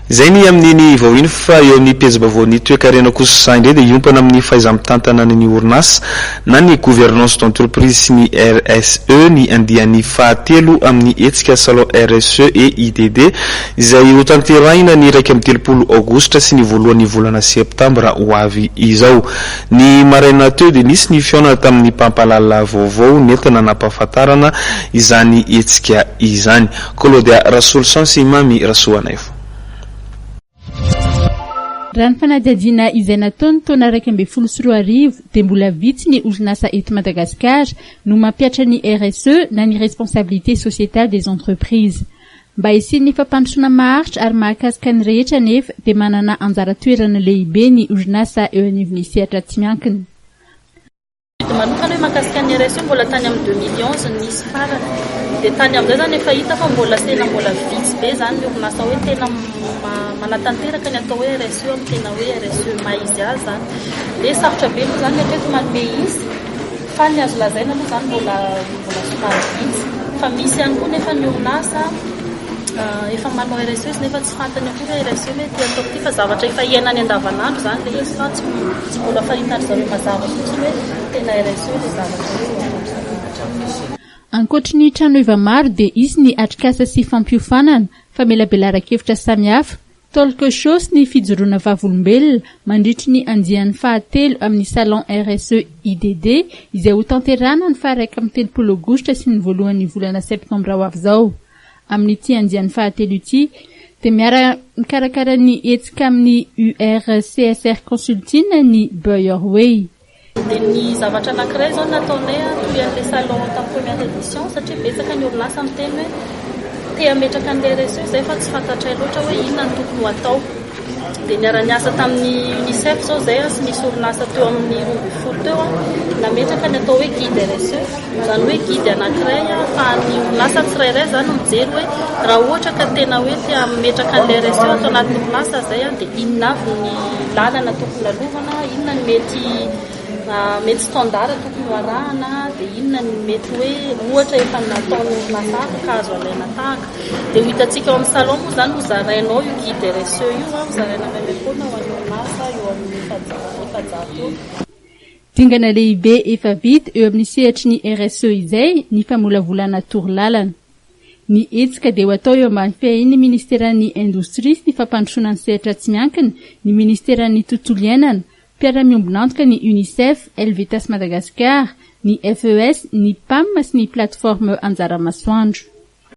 Zay ny amin'ny vaoiny fa eo amin'ny pejy bavony toekarena kosa saindre dia iompana amin'ny fahaiza-mitantana ny orinasa na ny gouvernance d'entreprise sy ny RSE ny andiany fahatelo amin'ny hetsika salon RSE et IDD izay ho tanterahina ny 1 aogositra sy ny voalohan'ny volana septambra ho avy izao. Ny maraina teo dia nisy ny fiona tamin'ny mpampalalana vaovao nentina nampahafantarana izany hetsika izany. Kolodia Rasoulson sy Mami Rasoanefo. Raha ny fanadihadiana izay nataony taona 2012 dia mbola vitsy ny orinasa eto Madagasikara no mampiatra ny RSE na ny responsabilité sociétale des entreprises. Mba hisiany ny fampandrosoana maharitra ary mahakasika ny rehetra nefa dia manana anjara toerana lehibe ny orinasa eo anivon'ny sehatra tsy miankina. Manokana hoe mahakasika ny RSE mbola tany amin'ny 2011 nisy farany dia tany amin'izay zany efa hita fa mbola vitsy be zany ny orinasa hoe tena manatanteraka ny atao hoe RSE amin'ny tena hoe RSE maizy azy zany dia sarotra be moa zany mety manome izy fa ny azo lazaina moa zany mbola somary vitsy fa misy ihany koa nefa ny orinasa efa manao RSE nefa tsy fantany akory RSE mety atao ty fa zavatra efa iainany andavanandro zany dia izy fa tsy mbola fahitany zareo mazava fotsiny hoe tena RSE le zavatra hoe ankoatra ny trano efa maro dia izy ny atrikasa sy fampiofanana fa melabelara-kevitra samihafa tolka show sy ny fijoroana vavolombelona mandritry ny andiany fahatelo amin'ny salon RSE IDD izay ho tanterana ny faha 1 aogositra sy ny voalohan'ny volana septambra ho avy izao. Amin'ity andiany fahatelo ity dia mikarakara ny hetsika amin'ny URCSR Consulting ny Boyerway. Dia ny zavatra anankiray zao nataonay toy an'ilay salon tamin'ny première édition satria betsaka ny orinasa miteny hoe te hametraka an'ilay RSE izay fa tsy fantatray loatra hoe inona ny tokony ho atao. Dia niara-niasa tamin'ny UNICEF zao zay sy misy orinasa teo amin'ny 20 teo nametraka ny atao hoe guide RSE zany hoe guide anankiray fa ny orinasa tsirairay zany mijery hoe raha ohatra ka tena hoe te hametraka an'ilay RSE atao anatin'ny orinasa zay dia inona avy ny lalana tokony alovana, inona ny mety standard tokony ho arahana dia inona ny mety hoe ohatra efa nataony orinasa hafa ka azo alaina tahaka dia ho hitantsika ao amin'ny salon moa zany ho zarainao io guide RSE io ho zaraina maimaimpona ho an'ny orinasa eo amin'ny efajato eo. Dingana lehibe efa vita eo amin'ny sehatry ny RSE izay ny famolavolana torolalana. Ny hetsika dia ho atao eo ambany fiain'ny ministeran'ny indostria sy ny fampandrosoana ny sehatra tsy miankina, ny ministeran'ny tontolo iainana, mpiara-miombonantoka ny UNICEF, Helvetas Madagascar, ny FES, ny PAM sy ny plateforme anjara masoandro.